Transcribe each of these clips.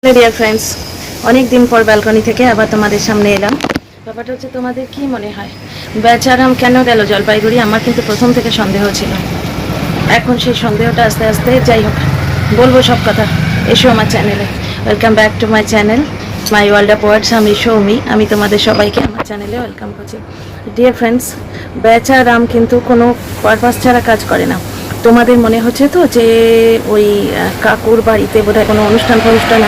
Dear friends, অনেক দিন পর ব্যালকনি থেকে আবার তোমাদের সামনে এলাম। ব্যাপারটা হচ্ছে, তোমাদের কি মনে হয় বেচারাম কেন গেল জলপাইগুড়ি? আমার কিন্তু প্রথম থেকে সন্দেহ ছিল। এখন সেই সন্দেহটা আস্তে আস্তে, যাই হোক, বলবো সব কথা। এসো আমার চ্যানেলে। Welcome back to my channel, my world of words. আমি সৌমি, আমি তোমাদের সবাইকে আমার চ্যানেলে ওয়েলকাম করছি। ডিয়ার ফ্রেন্ডস, বেচারাম কিন্তু কোনো পারপাস ছাড়া কাজ করে না। তোমাদের মনে হচ্ছে তো যে ওই কাকুর বাড়িতে বোধহয় কোনো অনুষ্ঠান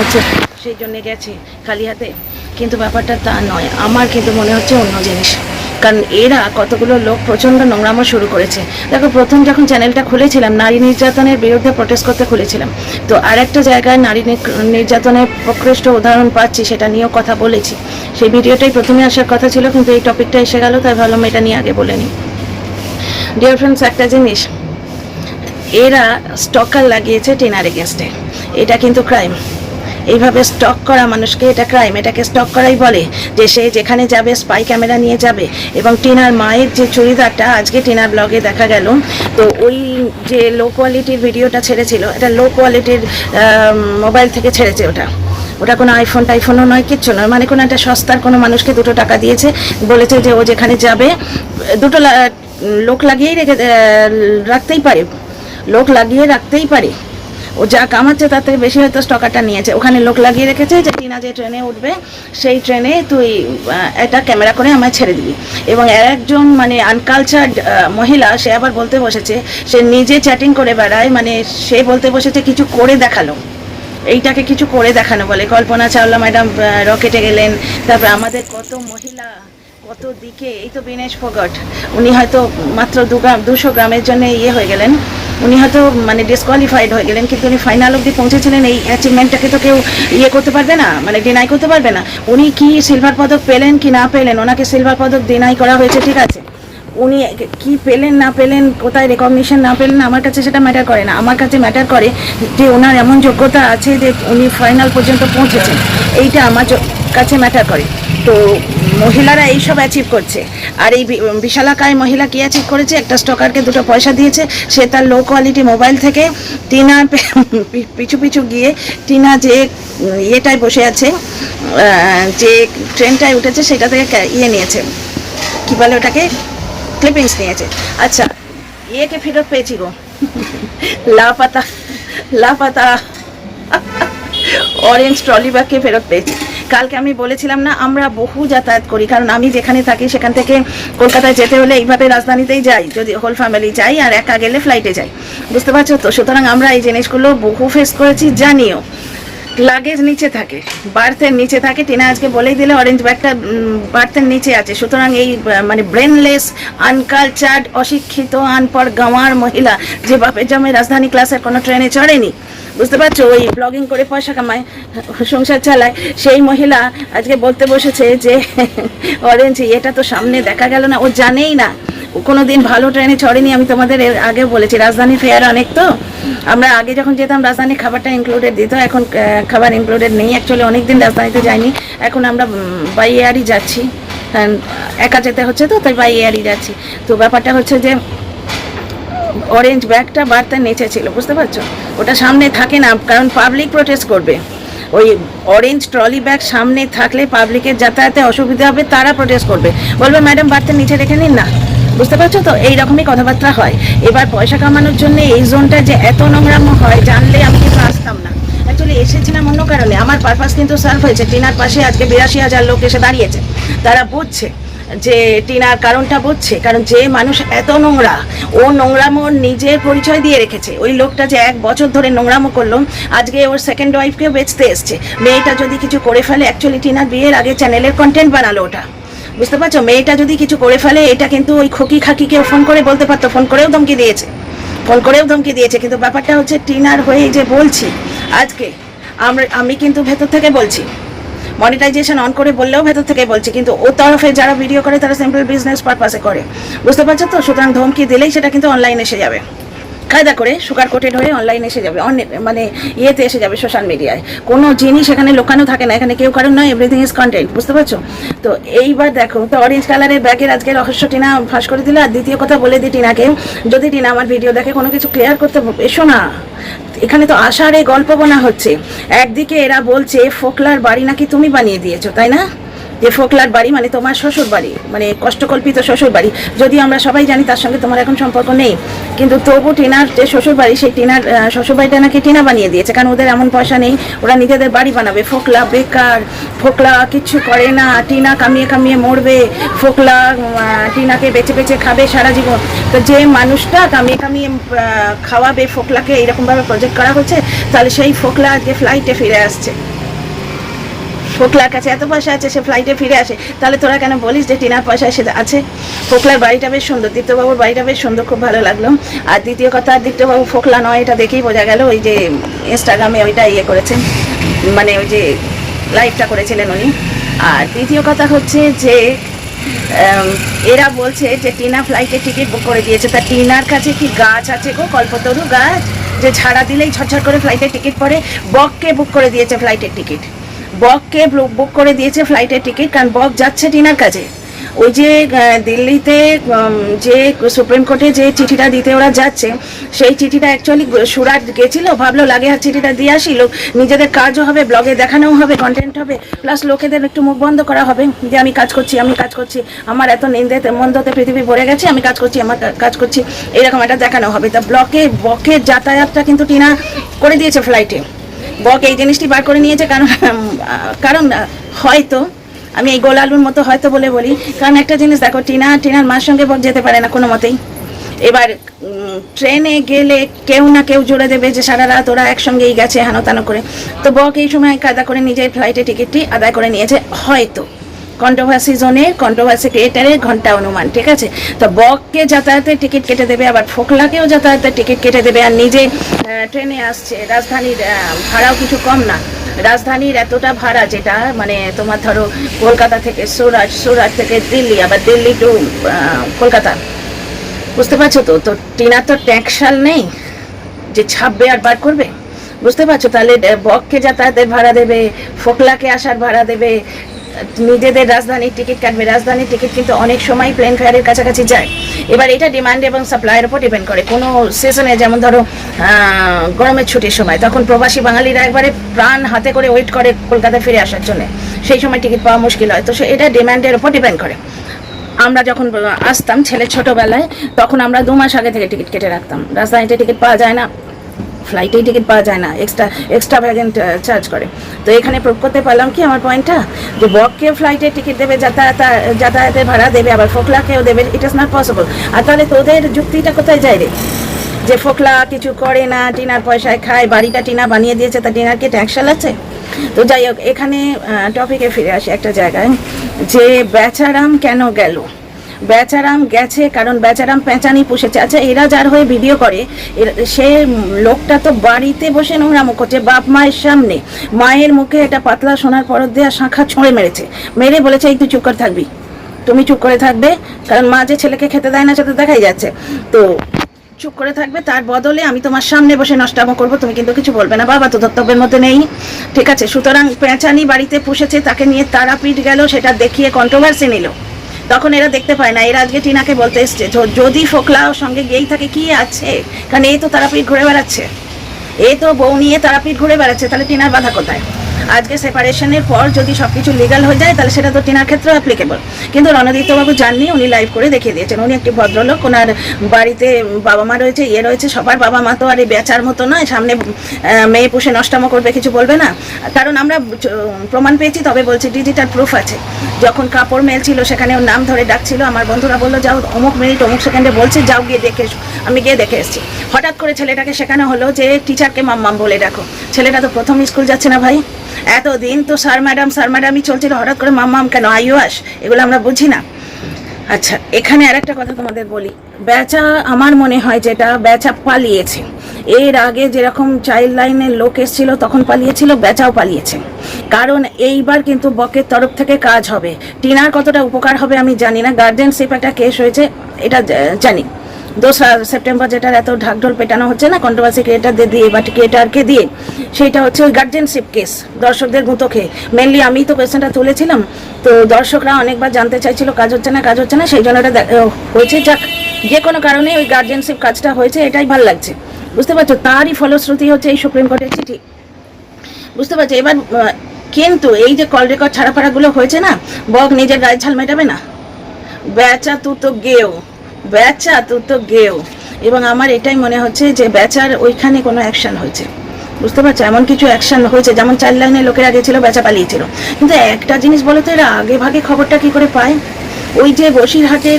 আছে, সেই জন্যে গেছে খালি হাতে, কিন্তু ব্যাপারটা তা নয়। আমার কিন্তু মনে হচ্ছে অন্য জিনিস। কারণ এরা কতগুলো লোক প্রচণ্ড নোংরামো শুরু করেছে। দেখো, প্রথম যখন চ্যানেলটা খুলেছিলাম নারী নির্যাতনের বিরুদ্ধে প্রোটেস্ট করতে খুলেছিলাম, তো আর একটা জায়গায় নারী নির্যাতনের প্রকৃষ্ট উদাহরণ পাচ্ছি, সেটা নিয়েও কথা বলেছি। সেই ভিডিওটাই প্রথমে আসার কথা ছিল, কিন্তু এই টপিকটা এসে গেল, তাই ভাবলাম এটা নিয়ে আগে বলে নিই। ডিয়ার ফ্রেন্ডস, একটা জিনিস, এরা স্টকার লাগিয়েছে টিনার এগেনস্টে। এটা কিন্তু ক্রাইম। এইভাবে স্টক করা মানুষকে, এটা ক্রাইম। এটাকে স্টক করাই বলে। যে সে যেখানে যাবে স্পাই ক্যামেরা নিয়ে যাবে। এবং টিনার মায়ের যে চুড়িদারটা আজকে টিনার ব্লগে দেখা গেল, তো ওই যে লো কোয়ালিটির ভিডিওটা ছেড়েছিল, এটা লো কোয়ালিটির মোবাইল থেকে ছেড়েছে। ওটা কোনো টাইফোনও নয়, কিচ্ছু নয়। মানে কোনো একটা সস্তার কোনো মানুষকে 2 টাকা দিয়েছে, বলেছে যে ও যেখানে যাবে 2 লোক লাগিয়েই রাখতেই পারে, লোক লাগিয়ে রাখতেই পারে। ও যা কামাচ্ছে তার থেকে বেশি হয়তো স্টকারটা নিয়েছে। ওখানে লোক লাগিয়ে রেখেছে যে টিনা যে ট্রেনে উঠবে সেই ট্রেনে তুই একটা ক্যামেরা করে আমায় ছেড়ে দিবি। এবং একজন মানে আনকালচার্ড মহিলা, সে আবার বলতে বসেছে সে নিজে চ্যাটিং করে বেড়ায়, মানে সে বলতে বসেছে কিছু করে দেখালো। এইটাকে কিছু করে দেখানো বলে। কল্পনা চাওলা ম্যাডাম রকেটে গেলেন, তারপরে আমাদের কত মহিলা কত দিকে। এই তো বিনেশ ফোগট, উনি হয়তো মাত্র 200 গ্রামের জন্য হয়ে গেলেন, উনি হয়তো মানে ডিসকোয়ালিফাইড হয়ে গেলেন, কিন্তু উনি ফাইনাল অবধি পৌঁছেছিলেন। এই অ্যাচিভমেন্টটাকে তো কেউ করতে পারবে না, মানে ডিনাই করতে পারবে না। উনি কি সিলভার পদক পেলেন কি না পেলেন, ওনাকে সিলভার পদক ডিনাই করা হয়েছে, ঠিক আছে। উনি কি পেলেন না পেলেন, কোথায় রেকগনিশন না পেলেন, আমার কাছে সেটা ম্যাটার করে না। আমার কাছে ম্যাটার করে যে ওনার এমন যোগ্যতা আছে যে উনি ফাইনাল পর্যন্ত পৌঁছেছেন, এইটা আমার কাছে ম্যাটার করে। তো মহিলারা এইসব অ্যাচিভ করছে। আর এই বিশালাকায় মহিলা কি অ্যাচিভ করেছে? একটা স্টকারকে 2 পয়সা দিয়েছে, সে তার লো কোয়ালিটি মোবাইল থেকে টিনার পিছু পিছু গিয়ে টিনা যে ইয়েটায় বসে আছে, যে ট্রেনটায় উঠেছে, সেটা থেকে নিয়েছে, কী বলে ওটাকে, ক্লিপিংস নিয়েছে। আচ্ছা, কে ফেরত পেয়েছি গো, লাপাতা অরেঞ্জ ট্রলি ব্যাগকে ফেরত পেয়েছি। কালকে আমি বলেছিলাম না, আমরা বহু যাতায়াত করি, কারণ আমি যেখানে থাকি সেখান থেকে কলকাতায় যেতে হলে এইভাবে রাজধানীতেই যাই, যদি হোল ফ্যামিলি যাই, আর একা গেলে ফ্লাইটে যাই, বুঝতে পারছো তো। সুতরাং আমরা এই জিনিসগুলো বহু ফেস করেছি, জানিও। লাগেজ নিচে থাকে, বার্থের নিচে থাকে। টিনা আজকে বলেই দিলে অরেঞ্জ ব্যাগটা বার্থের নিচে আছে। সুতরাং এই মানে ব্রেনলেস, আনকালচার্ড, অশিক্ষিত, আনপড় গাঁওয়ার মহিলা, যে বাপের জন্মে রাজধানী ক্লাসের কোনো ট্রেনে চড়েনি, বুঝতে পারছো, ওই ব্লগিং করে পয়সা কামায়, সংসার চালায়, সেই মহিলা আজকে বলতে বসেছে যে অরেঞ্জ এটা তো সামনে দেখা গেল না। ও জানেই না, কোনো দিন ভালো ট্রেনে চড়েনি। আমি তোমাদের এর আগেও বলেছি, রাজধানী ফেয়ার অনেক, তো আমরা আগে যখন যেতাম রাজধানী খাবারটা ইনক্লুডেড দিত, এখন খাবার ইনক্লুডেড নেই। অ্যাকচুয়ালি অনেক দিন রাজধানীতে যাইনি, এখন আমরা বাই এয়ারই যাচ্ছি, একা যেতে হচ্ছে তো, তাই বাই এয়ারই যাচ্ছি। তো ব্যাপারটা হচ্ছে যে অরেঞ্জ ব্যাগটা বার্থের নিচে ছিল, বুঝতে পারছো। ওটা সামনে থাকে না, কারণ পাবলিক প্রোটেস্ট করবে। ওই অরেঞ্জ ট্রলি ব্যাগ সামনে থাকলে পাবলিকের যাতায়াতে অসুবিধা হবে, তারা প্রোটেস্ট করবে, বলবে ম্যাডাম বার্থের নিচে রেখে নিন না, বুঝতে পারছো তো। এইরকমই কথাবার্তা হয়। এবার পয়সা কামানোর জন্য এই জোনটা যে এত নোংরামো হয়, জানলে আমি কিন্তু আসতাম না। অ্যাকচুয়ালি এসেছিলাম অন্য কারণে, আমার পারপাস কিন্তু সার্ভ হয়েছে। টিনার পাশে আজকে 82,000 লোক এসে দাঁড়িয়েছে, তারা বুঝছে যে টিনার কারণটা বুঝছে। কারণ যে মানুষ এত নোংরা, ও নোংরামো নিজের পরিচয় দিয়ে রেখেছে। ওই লোকটা যে 1 বছর ধরে নোংরামো করলো, আজকে ওর সেকেন্ড ওয়াইফকেও বেচতে এসছে। মেয়েটা যদি কিছু করে ফেলে, অ্যাকচুয়ালি টিনার বিয়ের আগে চ্যানেলের কন্টেন্ট বানালো ওটা, বুঝতে পারছো। মেয়েটা যদি কিছু করে ফেলে, এটা কিন্তু ওই খোকি খাকিকেও ফোন করে বলতে পারতো, ফোন করেও ধমকি দিয়েছে। কিন্তু ব্যাপারটা হচ্ছে টিনার হয়ে যে বলছি আজকে, আমি কিন্তু ভেতর থেকে বলছি, মনিটাইজেশন অন করে বললেও ভেতর থেকে বলছি, কিন্তু ও তরফে যারা ভিডিও করে তারা সিম্পল বিজনেস পারপাসে করে, বুঝতে পারছো তো। সুতরাং ধমকি দিলেই সেটা কিন্তু অনলাইনে এসে যাবে, কায়দা করে সুগার কোটেড হয়ে অনলাইনে এসে যাবে, মানে ইয়েতে এসে যাবে, সোশ্যাল মিডিয়ায়। কোনো জিনিস এখানে লোকানো থাকে না, এখানে কেউ কারণ নয়, এভরিথিং ইজ কন্টেন্ট, বুঝতে পারছো? তো এইবার দেখো, তো অরেঞ্জ কালারের ব্যাগের আজকে রহস্য টিনা ফাঁস করে দিল। আর দ্বিতীয় কথা বলে দিই টিনাকে, যদি টিনা আমার ভিডিও দেখে কোনো কিছু ক্লিয়ার করতে এসো না, এখানে তো আষাঢ়ে গল্প বলা হচ্ছে। একদিকে এরা বলছে ফোকলার বাড়ি নাকি তুমি বানিয়ে দিয়েছো, তাই না? যে ফোকলার বাড়ি মানে তোমার শ্বশুর বাড়ি, মানে কষ্টকল্পিত শ্বশুর বাড়ি, যদিও আমরা সবাই জানি তার সঙ্গে তোমার এখন সম্পর্ক নেই, কিন্তু তবু টিনার যে শ্বশুর বাড়ি, সেই টিনার শ্বশুর বাড়িটা নাকি টিনা বানিয়ে দিয়েছে, কারণ ওদের এমন পয়সা নেই, ওরা নিজেদের বাড়ি বানাবে। ফোকলা বেকার, ফোকলা কিচ্ছু করে না, টিনা কামিয়ে কামিয়ে মরবে, ফোকলা টিনাকে বেঁচে বেঁচে খাবে সারা জীবন। তো যে মানুষটা কামিয়ে কামিয়ে খাওয়াবে ফোকলাকে, এইরকমভাবে প্রজেক্ট করা হচ্ছে, তাহলে সেই ফোকলা আজকে ফ্লাইটে ফিরে আসছে। ফোকলার কাছে এত পয়সা আছে, সে ফ্লাইটে ফিরে আসে, তাহলে তোরা কেন বলিস যে টিনার পয়সা এসে আছে? ফোকলার বাড়িটা বেশ সুন্দর, দীপ্তবাবুর বাড়িটা বেশ সুন্দর, খুব ভালো লাগলো। আর দ্বিতীয় কথা, দীপ্তবাবু ফোকলা নয়, এটা দেখেই বোঝা গেল, ওই যে ইনস্টাগ্রামে ওইটা ইয়ে করেছেন, মানে ওই যে লাইভটা করেছিলেন উনি। আর তৃতীয় কথা হচ্ছে যে এরা বলছে যে টিনা ফ্লাইটের টিকিট বুক করে দিয়েছে। তা টিনার কাছে কি গাছ আছে গো, কল্পতরু গাছ, যে ঝাড়া দিলেই ঝরঝর করে ফ্লাইটের টিকিট পড়ে? বককে বুক করে দিয়েছে ফ্লাইটের টিকিট, বককে বুক করে দিয়েছে ফ্লাইটের টিকিট, কারণ বক যাচ্ছে টিনার কাছে। ওই যে দিল্লিতে যে সুপ্রিম কোর্টে যে চিঠিটা দিতে ওরা যাচ্ছে, সেই চিঠিটা অ্যাকচুয়ালি সুরাট গেছিল, ভাবলো লাগে আর চিঠিটা দিয়ে আসি, লোক নিজেদের কাজও হবে, ব্লগে দেখানোও হবে, কন্টেন্ট হবে, প্লাস লোকেদের একটু মুখ বন্ধ করা হবে যে আমি কাজ করছি, আমি কাজ করছি, আমার এত নিন্দেতে মন্দতে পৃথিবী ভরে গেছে, আমি কাজ করছি, আমার কাজ করছি, এরকম একটা দেখানো হবে। তা বকের যাতায়াতটা কিন্তু টিনা করে দিয়েছে ফ্লাইটে। বক এই জিনিসটি বার করে নিয়েছে, কারণ হয়তো, আমি এই গোলালুর মতো হয়তো বলে বলি, কারণ একটা জিনিস দেখো, টিনার মার সঙ্গে বক যেতে পারে না কোনো মতেই। এবার ট্রেনে গেলে কেউ না কেউ জুড়ে দেবে যে সারা রাত ওরা একসঙ্গেই গেছে হেনতানো করে। তো বক এই সময় কায়দা করে নিজের ফ্লাইটে টিকিটটি আদায় করে নিয়েছে, হয়তো কন্ট্রোভার্সি জোনের কন্ট্রোভার্সি ক্রিয়েটারের ঘন্টা অনুমান, ঠিক আছে? তো বককে যাতায়াতের টিকিট কেটে দেবে, আবার ফোকলাকেও যাতায়াতের টিকিট কেটে দেবে, আর নিজে ট্রেনে আসছে। রাজধানীর ভাড়াও কিছু কম না, রাজধানীর এতটা ভাড়া, যেটা মানে তোমার ধরো কলকাতা থেকে সুরাট থেকে দিল্লি, আবার দিল্লি টু কলকাতা, বুঝতে পারছো তো? তো টিনার তো ট্যাক্সাল নেই যে ছাপবে আর বার করবে, বুঝতে পারছো? তাহলে বককে যাতায়াতের ভাড়া দেবে, ফোকলাকে আসার ভাড়া দেবে, নিজেদের রাজধানীর টিকিট কাটবে। রাজধানীর টিকিট কিন্তু অনেক সময় প্লেন ফেয়ারের কাছাকাছি যায়। এবার এটা ডিমান্ড এবং সাপ্লাইয়ের উপর ডিপেন্ড করে। কোনো সিজনে, যেমন ধরো গরমের ছুটির সময়, তখন প্রবাসী বাঙালিরা একবারে প্রাণ হাতে করে ওয়েট করে কলকাতায় ফিরে আসার জন্য, সেই সময় টিকিট পাওয়া মুশকিল হয়। তো এটা ডিমান্ডের উপর ডিপেন্ড করে। আমরা যখন আসতাম ছেলে ছোটোবেলায়, তখন আমরা 2 মাস আগে থেকে টিকিট কেটে রাখতাম। রাজধানীতে টিকিট পাওয়া যায় না, ফ্লাইটেই টিকিট পাওয়া যায় না, এক্সট্রা ভ্যাগেন্ট চার্জ করে। তো এখানে প্রুভ করতে পারলাম কি আমার পয়েন্টটা, যে বককেও ফ্লাইটের টিকিট দেবে, যাতায়াতের ভাড়া দেবে, আবার ফোকলাকেও দেবে, ইট ইজ নট পসিবল। আর তাহলে তোদের যুক্তিটা কোথায় যায় রে, যে ফোকলা কিছু করে না, টিনার পয়সায় খায়, বাড়িটা টিনা বানিয়ে দিয়েছে, তা টিনার কি ট্যাক্সাল আছে? তো যাই হোক, এখানে টপিকে ফিরে আসি একটা জায়গায়, যে বেচারাম কেন গেল। বেচারাম গেছে কারণ বেচারাম পেঁচানি পুষেছে। আচ্ছা, এরা যার হয়ে ভিডিও করে, সে লোকটা তো বাড়িতে বসে নোংরামো করছে বাপ মায়ের সামনে, মায়ের মুখে একটা পাতলা সোনার পরত দেওয়া শাঁখা ছুঁড়ে মেরেছে, মেরে বলেছে এই তুই চুপ করে থাকবি, তুমি চুপ করে থাকবে, কারণ মা যে ছেলেকে খেতে দেয় না সেটা দেখাই যাচ্ছে। তো চুপ করে থাকবে, তার বদলে আমি তোমার সামনে বসে নষ্টামো করবো, তুমি কিন্তু কিছু বলবে না, বাবা তো ধর্তব্যের মধ্যে নেই, ঠিক আছে? সুতরাং পেঁচানি বাড়িতে পুষেছে, তাকে নিয়ে তারাপীঠ গেল, সেটা দেখিয়ে কন্ট্রোভার্সি নিল। তখন এরা দেখতে পায় না, এরা আজকে টিনাকে বলতে এসছে যদি ফোকলা সঙ্গে গিয়েই থাকে কি আছে, কারণ এই তো তারাপীঠ ঘুরে বেড়াচ্ছে, এই তো বউ নিয়ে তারাপীঠ ঘুরে বেড়াচ্ছে, তাহলে টিনার বাধা কোথায়? আজকে সেপারেশনের পর যদি সবকিছু লিগাল হয়ে যায়, তাহলে সেটা তো টিনার ক্ষেত্রেও অ্যাপ্লিকেবল। কিন্তু রণদীপ্তবাবু জাননি, উনি লাইভ করে দেখিয়ে দিয়েছেন। উনি একটি ভদ্রলোক, ওনার বাড়িতে বাবা মা রয়েছে, রয়েছে, সবার বাবা মা তো আর এই বেচার মতো নয়, সামনে মেয়ে পুষে নষ্টামো করবে, কিছু বলবে না। কারণ আমরা প্রমাণ পেয়েছি, তবে বলছি ডিজিটাল প্রুফ আছে। যখন কাপড় মেল ছিল, সেখানে ওর নাম ধরে ডাকছিল, আমার বন্ধুরা বললো যাও অমুক মিনিট অমুক সেকেন্ডে বলছে, যাও গিয়ে দেখে এসো। আমি গিয়ে দেখে এসেছি। হঠাৎ করে ছেলেটাকে শেখানো হলো যে টিচারকে মাম্মাম বলে ডাকো। ছেলেটা তো প্রথম স্কুল যাচ্ছে না ভাই, এতদিন তো স্যার ম্যাডামই চলছিল, হঠাৎ করে মাম্মাম কেন, আইওয়াস, এগুলো আমরা বুঝি না। আচ্ছা, এখানে আরেকটা কথা তোমাদের বলি, বেচা আমার মনে হয় যেটা বেচা পালিয়েছে। এর আগে যেরকম চাইল্ড লাইনের লোক এসেছিল তখন পালিয়েছিল, বেচাও পালিয়েছে। কারণ এইবার কিন্তু বকের তরফ থেকে কাজ হবে। টিনার কতটা উপকার হবে আমি জানি না, গার্জেনশিপ একটা কেস হয়েছে এটা জানি, 2 সেপ্টেম্বর যেটার এত ঢাকঢোল পেটানো হচ্ছে না কন্ট্রোভার্সি ক্রিয়েটারদের দিয়ে বা ক্রিয়েটারকে দিয়ে, সেইটা হচ্ছে ওই গার্জেনশিপ কেস, দর্শকদের গুঁতো খেয়ে। মেনলি আমি তো কোয়েশ্চেনটা তুলেছিলাম, তো দর্শকরা অনেকবার জানতে চাইছিল কাজ হচ্ছে না, সেই জন্য এটা হয়েছে। যাক, যে কোনো কারণে ওই গার্জেনশিপ কাজটা হয়েছে, এটাই ভালো লাগছে, বুঝতে পারছো? তারই ফলশ্রুতি হচ্ছে এই সুপ্রিম কোর্টের চিঠি, বুঝতে পারছো? এবার কিন্তু এই যে কল রেকর্ড ছাড়াপাড়াগুলো হয়েছে না, বক নিজের গায়ে ঝাল মেটাবে না। বেচা তু তো গেও। এবং আমার এটাই মনে হচ্ছে যে বেচার ওইখানে কোনো অ্যাকশন হয়েছে, বুঝতে পারছো? এমন কিছু অ্যাকশন হয়েছে, যেমন 4 লাইনে লোকেরা গেছিল, বেচা পালিয়েছিল। কিন্তু একটা জিনিস বলো তো, এরা আগে ভাগে খবরটা কি করে পায়? ওই যে বসিরহাটে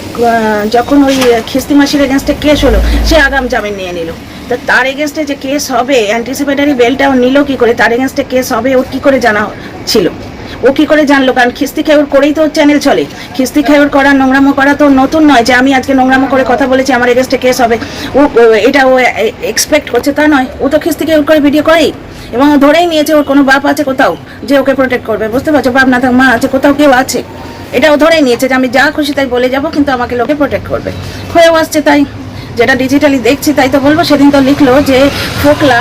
যখন ওই খিস্তি মাসির এগেনস্টে কেস হলো, সে আগাম জামিন নিয়ে নিল। তো তার এগেনস্টে যে কেস হবে, অ্যান্টিসিপেটারি বেলটাও নিল কি করে? তার এগেনস্টে কেস হবে ওর কি করে জানা ছিল? ও কি করে জানলো? কারণ খিস্তি খেউর করেই তো চ্যানেল চলে। খিস্তি খেউর করা, নোংরামো করা তো নতুন নয় যে আমি আজকে নোংরামো করে কথা বলেছি আমার এগেনস্টে কেস হবে, এটা ও এক্সপেক্ট করছে তা নয়। ও তো খিস্তি খেউর করে ভিডিও করেই, এবং ধরেই নিয়েছে ওর কোনো বাপ আছে কোথাও যে ওকে প্রোটেক্ট করবে, বুঝতে পারছো? বাপ না থাক, মা আছে কোথাও, কেউ আছে, এটাও ধরেই নিয়েছে যে আমি যা খুশি তাই বলে যাব, কিন্তু আমাকে লোকে প্রোটেক্ট করবে, হয়েও আসছে তাই। যেটা ডিজিটালি দেখছি তাই তো বলবো। সেদিন তো লিখলো যে ফোকলা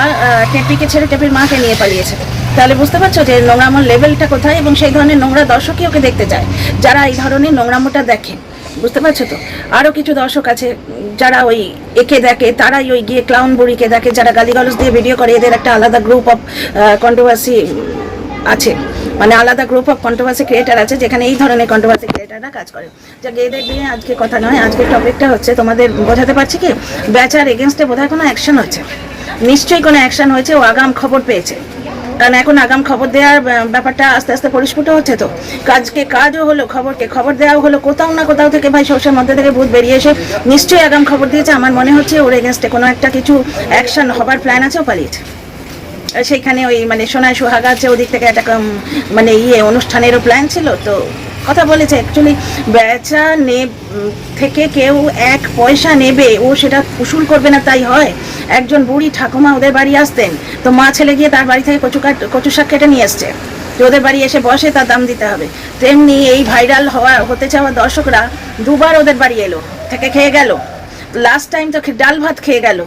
টেপিকে ছেড়ে টেপির মাকে নিয়ে পালিয়েছে। তাহলে বুঝতে পারছো যে নোংরামোর লেভেলটা কোথায়, এবং সেই ধরনের নোংরা দর্শকই ওকে দেখতে চায়, যারা এই ধরনের নোংরামোটা দেখে, বুঝতে পারছো তো? আরও কিছু দর্শক আছে যারা ওই একে দেখে, তারাই ওই গিয়ে ক্লাউন বুড়িকে দেখে, যারা গালিগালাজ দিয়ে ভিডিও করে। এদের একটা আলাদা গ্রুপ অফ কন্ট্রোভার্সি আছে, মানে আলাদা গ্রুপ অফ কন্ট্রোভার্সি ক্রিয়েটার আছে, যেখানে এই ধরনের কন্ট্রোভার্সি ক্রিয়েটাররা কাজ করে। যা এদের নিয়ে আজকে কথা নয়, আজকের টপিকটা হচ্ছে, তোমাদের বোঝাতে পারছি কি, বেচার এগেনস্টে বোধহয় কোনো অ্যাকশন হচ্ছে, নিশ্চয়ই কোনো অ্যাকশন হয়েছে। ও আগাম খবর পেয়েছে, কারণ এখন আগাম খবর দেওয়ার ব্যাপারটা আস্তে আস্তে পরিস্ফুট হচ্ছে। তো কাজও হলো, খবর দেওয়াও হলো, কোথাও না কোথাও থেকে ভাই সর্ষের মধ্যে থেকে ভূত বেরিয়ে এসে নিশ্চয়ই আগাম খবর দিয়েছে। আমার মনে হচ্ছে ওর এগেনস্টে কোনো একটা কিছু অ্যাকশন হবার প্ল্যান আছে, ও পালিয়েছে। সেইখানে ওই মানে সোনায় সোহাগা আছে, ওদিক থেকে একটা মানে অনুষ্ঠানেরও প্ল্যান ছিল। তো কথা বলেছে অ্যাকচুয়ালি বেচা থেকে কেউ 1 পয়সা নেবে, ও সেটা উসুল করবে না তাই হয়? একজন বুড়ি ঠাকুমা ওদের বাড়ি আসতেন, তো মা ছেলে গিয়ে তার বাড়ি থেকে কচু শাক কেটে নিয়ে এসছে, যে ওদের বাড়ি এসে বসে তার দাম দিতে হবে। তেমনি এই ভাইরাল হতে চাওয়া দর্শকরা 2বার ওদের বাড়ি এলো, থেকে খেয়ে গেল। লাস্ট টাইম তো ডাল ভাত খেয়ে গেল,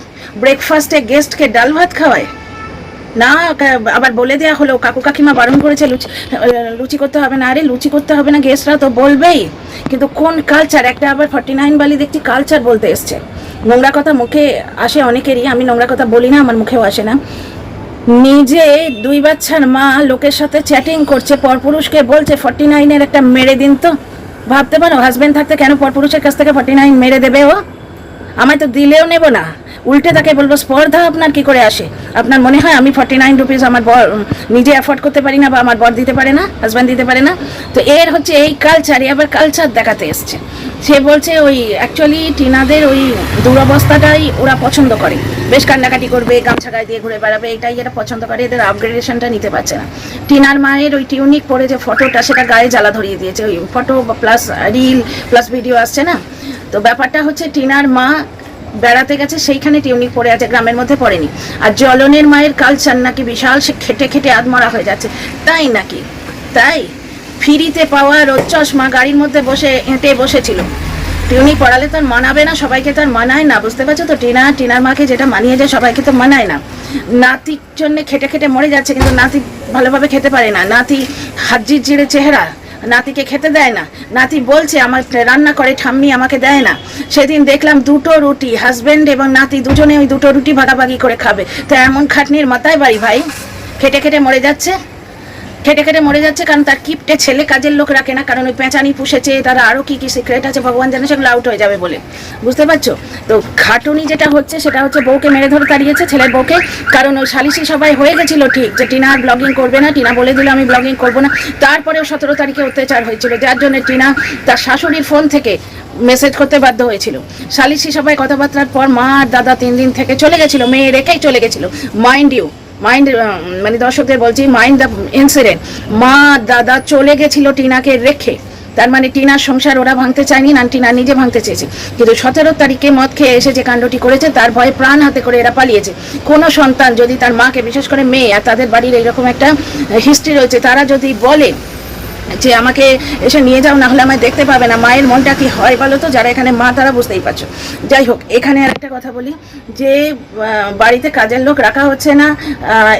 ব্রেকফাস্টে গেস্টকে ডাল ভাত খাওয়ায় না। আবার বলে দেওয়া হলো, কাকু কাকিমা বারণ করেছে লুচি করতে হবে না। আরে লুচি করতে হবে না, গেস্টরা তো বলবেই, কিন্তু কোন কালচার? একটা আবার 49 বালি দেখছি কালচার বলতে এসছে। নোংরা কথা মুখে আসে অনেকেরই, আমি নোংরা কথা বলি না, আমার মুখেও আসে না। নিজে 2 বাচ্চার মা লোকের সাথে চ্যাটিং করছে, পরপুরুষকে বলছে 49-এর একটা মেরে দিন। তো ভাবতে পারো, হাজবেন্ড থাকতে কেন পরপুরুষের কাছ থেকে 49 মেরে দেবে ও? আমায় তো দিলেও নেব না, উল্টে তাকে বলবো স্পর্ধা আপনার কি করে আসে? আপনার মনে হয় আমি 49 রুপিস আমার বর নিজে অ্যাফোর্ড করতে পারি না, বা আমার বর দিতে পারে না, হাজব্যান্ড দিতে পারে না? তো এর হচ্ছে এই কালচারই আবার কালচার দেখাতে এসছে। সে বলছে ওই অ্যাকচুয়ালি টিনাদের ওই দুরবস্থাটাই ওরা পছন্দ করে, বেশ কান্নাকাটি করবে, গামছা গায়ে দিয়ে ঘুরে বেড়াবে, এটাই এরা পছন্দ করে। এদের আপগ্রেডেশনটা নিতে পারছে না। টিনার মায়ের ওই টিউনিক পরে যে ফটোটা, সেটা গায়ে জ্বালা ধরিয়ে দিয়েছে। ওই photo plus reel plus video আসছে না, তো ব্যাপারটা হচ্ছে টিনার মা বেড়াতে গেছে, সেইখানে টিউনিক পড়ে আছে, গ্রামের মধ্যে পড়েনি। আর জ্বলনের মায়ের কালচার নাকি বিশাল, সে খেটে খেটে আধমরা হয়ে যাচ্ছে, তাই নাকি? তাই ফ্রিতে পাওয়া রোদ চশমা গাড়ির মধ্যে বসে হেঁটে বসেছিল। টিউনিক পড়ালে তো আর মানাবে না, সবাইকে তো আর মানায় না, বুঝতে পারছো তো? টিনার মাকে যেটা মানিয়ে যায় সবাইকে তো মানায় না। নাতির জন্য খেটে খেটে মরে যাচ্ছে, কিন্তু নাতি ভালোভাবে খেতে পারে না। নাতি হাজির জিড়ে চেহারা, নাতিকে খেতে দেয় না। নাতি বলছে আমার রান্না করে ঠাম্মি, আমাকে দেয় না। সেদিন দেখলাম 2টো রুটি, হাজব্যান্ড এবং নাতি দুজনে ওই 2টো রুটি ভাগাভাগি করে খাবে। তো এমন খাটনির মাথায় বাড়ি ভাই, খেটে খেটে মরে যাচ্ছে, কারণ তার কিপটে ছেলে কাজের লোক রাখে না, কারণ ওই পেঁচানি পুষেছে, তারা আরও কি কি সিক্রেট আছে ভগবান জানে, সেগুলো আউট হয়ে যাবে বলে, বুঝতে পারছো তো? খাটুনি যেটা হচ্ছে সেটা হচ্ছে বউকে মেরে ধরে তাড়িয়েছে, ছেলের বউকে। কারণ ওই সালিশি সবাই হয়ে গেছিল ঠিক যে টিনা আর ব্লগিং করবে না, টিনা বলে দিল আমি ব্লগিং করবো না। তারপরেও 17 তারিখে অত্যাচার হয়েছিল, যার জন্য টিনা তার শাশুড়ির ফোন থেকে মেসেজ করতে বাধ্য হয়েছিল। সালিশি সবাই কথাবার্তার পর মা আর দাদা 3 দিন থেকে চলে গেছিল, মেয়ে রেখেই চলে গেছিল। মানে দর্শকদের বলছি, মাইন্ড দ্য ইনসিডেন্ট, মা দাদা চলে গেছিল টিনাকে রেখে। তার মানে টিনার সংসার ওরা ভাঙতে চায়নি না, টিনা নিজে ভাঙতে চেয়েছে। কিন্তু 17 তারিখে মদ খেয়ে এসে যে কাণ্ডটি করেছে, তার ভয়ে প্রাণ হাতে করে এরা পালিয়েছে। কোনো সন্তান যদি তার মাকে, বিশেষ করে মেয়ে, আর তাদের বাড়ির এইরকম একটা হিস্ট্রি রয়েছে, তারা যদি বলে যে আমাকে এসে নিয়ে যাও, না হলে আমায় দেখতে পাবে না। মায়ের মনটা কি হয় বলো তো, যারা এখানে মা তারা বুঝতেই পারছো। যাই হোক, এখানে আরেকটা কথা বলি যে বাড়িতে কাজের লোক রাখা হচ্ছে না,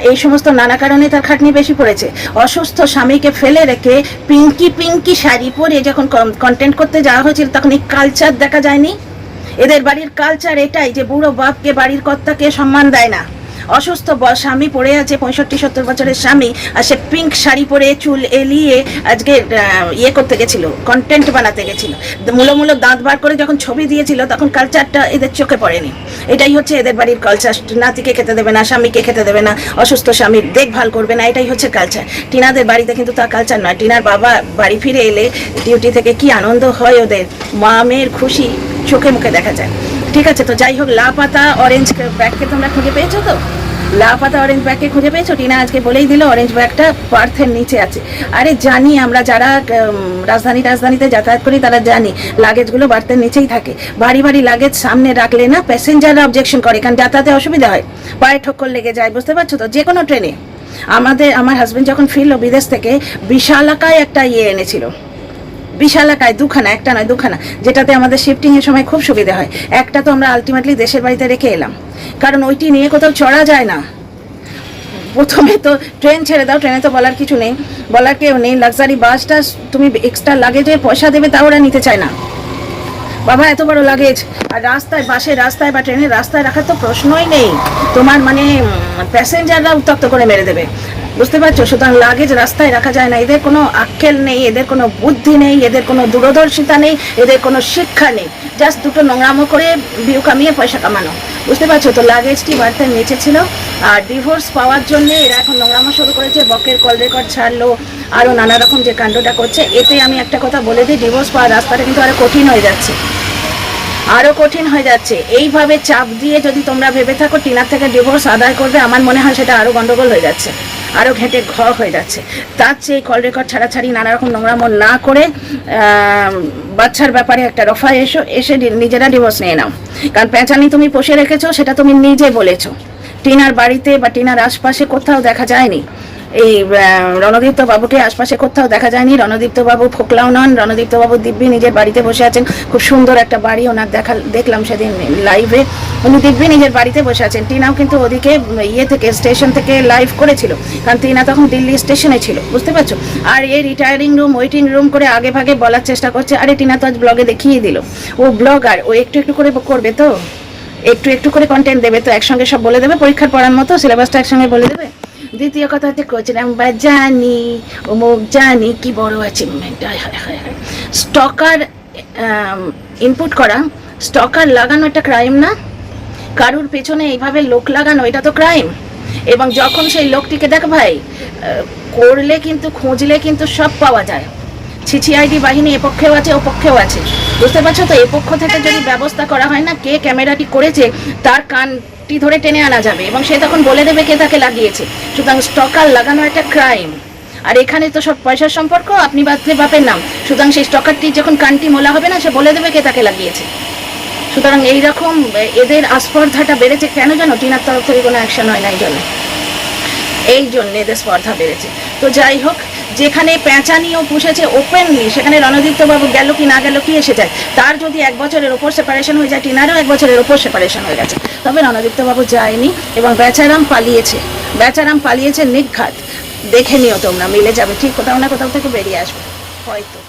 এই সমস্ত নানা কারণে তার খাটনি বেশি পড়েছে। অসুস্থ স্বামীকে ফেলে রেখে পিঙ্কি পিঙ্কি শাড়ি পরে যখন কন্টেন্ট করতে যাওয়া হয়েছিল তখন এই কালচার দেখা যায়নি। এদের বাড়ির কালচার এটাই যে বুড়ো বাপকে, বাড়ির কর্তাকে সম্মান দেয় না। অসুস্থ স্বামী পড়ে আছে, 65-70 বছরের স্বামী, আর সে পিঙ্ক শাড়ি পরে চুল এলিয়ে আজকে ইয়ে করতে গেছিল, কন্টেন্ট বানাতে গেছিল। মূলো দাঁত বার করে যখন ছবি দিয়েছিল তখন কালচারটা এদের চোখে পড়েনি। এটাই হচ্ছে এদের বাড়ির কালচার। নাতিকে খেতে দেবে না, স্বামীকে খেতে দেবে না, অসুস্থ স্বামীর দেখভাল করবে না, এটাই হচ্ছে কালচার। টিনাদের বাড়িতে কিন্তু তা কালচার নয়। টিনার বাবা বাড়ি ফিরে এলে ডিউটি থেকে কি আনন্দ হয় ওদের, মা মেয়ের খুশি চোখে মুখে দেখা যায়। ঠিক আছে, তো যাই হোক, লাপাতা অরেঞ্জ ব্যাগকে তোমরা খুঁজে পেয়েছো তো? লাপাতা অরেঞ্জ ব্যাগকে খুঁজে পেয়েছো? টিনা আজকে বলেই দিল অরেঞ্জ ব্যাগটা পার্থের নিচে আছে। আরে জানি আমরা, যারা রাজধানীতে যাতায়াত করি তারা জানি লাগেজগুলো বার্থের নিচেই থাকে। ভারী ভারী লাগেজ সামনে রাখলে না প্যাসেঞ্জাররা অবজেকশন করে, কারণ যাতায়াতে অসুবিধা হয়, পায়ে ঠক্কর লেগে যায়, বুঝতে পারছো তো? যে কোনো ট্রেনে আমার হাজবেন্ড যখন ফিরলো বিদেশ থেকে, বিশালাকায় একটা ইয়ে এনেছিল, বিশালাকায়, দুখানা, একটা নয় দুখানা, যেটাতে আমাদের শিফটিং এর সময় খুব সুবিধা হয়। একটা তো আমরা আলটিমেটলি দেশের বাড়িতে রেখে এলাম, কারণ ওইটি নিয়ে কোথাও চড়া যায় না। প্রথমে তো ট্রেন ছেড়ে দাও, ট্রেনে তো বলার কিছু নেই, বলার কেউ নেই। লাক্সারি বাসটা তুমি এক্সট্রা লাগেজের পয়সা দেবে, তাও ওরা নিতে চায় না। বাবা এত বড় লাগেজ, আর রাস্তায়, বাসের রাস্তায় বা ট্রেনের রাস্তায় রাখার তো প্রশ্নই নেই। তোমার মানে প্যাসেঞ্জাররা উত্তক্ত করে মেরে দেবে, বুঝতে পারছো? সুতরাং লাগেজ রাস্তায় রাখা যায় না। এদের কোনো আক্কেল নেই, এদের কোনো বুদ্ধি নেই, এদের কোনো দূরদর্শিতা নেই, এদের কোনো শিক্ষা নেই। জাস্ট দুটো নোংরামো করে ভিউ কামিয়ে পয়সা কামানো, বুঝতে পারছো তো? লাগেজটি বাড়িতে নিচে ছিল, আর ডিভোর্স পাওয়ার জন্য এরা এখন নোংরামো শুরু করেছে। বকের কল রেকর্ড ছাড়লো, আরও নানা রকম যে কাণ্ডটা করছে। এতে আমি একটা কথা বলে দিই, ডিভোর্স পাওয়ার রাস্তাটা কিন্তু আরও কঠিন হয়ে যাচ্ছে, আরও কঠিন হয়ে যাচ্ছে। এইভাবে চাপ দিয়ে যদি তোমরা ভেবে থাকো টিনার থেকে ডিভোর্স আদায় করবে, আমার মনে হয় সেটা আরও গন্ডগোল হয়ে যাচ্ছে, আরও ঘেঁটে হয়ে যাচ্ছে। তার চেয়ে কল রেকর্ড ছাড়াছাড়ি নানা রকম নোংরামো না করে বাচ্চার ব্যাপারে একটা রফায় এসে নিজেরা ডিভোর্স নিয়ে নাও। কারণ পেঁচানি তুমি পুষে রেখেছো, সেটা তুমি নিজে বলেছো। টিনার বাড়িতে বা টিনার আশপাশে কোথাও দেখা যায়নি, এই রণদীপ্ত বাবুকে আশপাশে কোথাও দেখা যায়নি। রণদীপ্ত বাবু ফোকলাও নন, রণদীপ্ত বাবু দিব্যি নিজের বাড়িতে বসে আছেন। খুব সুন্দর একটা বাড়ি ওনার দেখলাম সেদিন লাইভে, উনি দিব্যি নিজের বাড়িতে বসে আছেন। টিনাও কিন্তু ওদিকে ইয়ে থেকে, স্টেশন থেকে লাইভ করেছিল, কারণ টিনা তখন দিল্লি স্টেশনে ছিল, বুঝতে পারছো? আর এই রিটায়ারিং রুম, ওয়েটিং রুম করে আগে ভাগে বলার চেষ্টা করছে। আরে টিনা তো আজ ব্লগে দেখিয়ে দিল, ও ব্লগার, ও একটু একটু করে করবে তো, একটু একটু করে কন্টেন্ট দেবে তো, একসঙ্গে সব বলে দেবে, পরীক্ষার পড়ার মতো সিলেবাসটা একসঙ্গে বলে দেবে। দ্বিতীয় কথা হচ্ছে কোচরাম বা জানি অমুক জানি কি বড় অ্যাচিভমেন্ট। স্টকার ইনপুট করা, স্টকার লাগানো একটা ক্রাইম না? কারুর পেছনে এইভাবে লোক লাগানো, এটা তো ক্রাইম। এবং যখন সেই লোকটিকে দেখ ভাই, করলে কিন্তু, খুঁজলে কিন্তু সব পাওয়া যায়। সিসিআইডি বাহিনী এ পক্ষেও আছে, ও পক্ষেও আছে, বুঝতে পারছো তো? এ পক্ষ থেকে যদি ব্যবস্থা করা হয় না, কে ক্যামেরাটি করেছে তার কানটি ধরে টেনে আনা যাবে, এবং সে তখন বলে দেবে কে তাকে লাগিয়েছে। সুতরাং স্টকার লাগানো একটা ক্রাইম। আর এখানে তো সব পয়সার সম্পর্ক, আপনি বাপের নাম। সুতরাং সেই স্টকারটি যখন কানটি মোলা হবে না, সে বলে দেবে কে তাকে লাগিয়েছে। সুতরাং এইরকম এদের আস্পর্ধাটা বেড়েছে কেন জানো? টিনার তরফ থেকে কোনো অ্যাকশন হয় না, এই জন্য এদের স্পর্ধা বেড়েছে। তো যাই হোক, যেখানে পেঁচানিও পুষেছে ওপেনলি, সেখানে রণদীপ্তবাবু গেল কি না গেল কি এসে যায়। তার যদি 1 বছরের ওপর সেপারেশন হয়ে যায়, টিনারও 1 বছরের ওপর সেপারেশন হয়ে গেছে, তবে রণদীপ্তবাবু যায়নি এবং বেচারাম পালিয়েছে নির্ঘাত। দেখে নিও তোমরা, মিলে যাবে, ঠিক কোথাও না কোথাও থেকে বেরিয়ে আসবে হয়তো।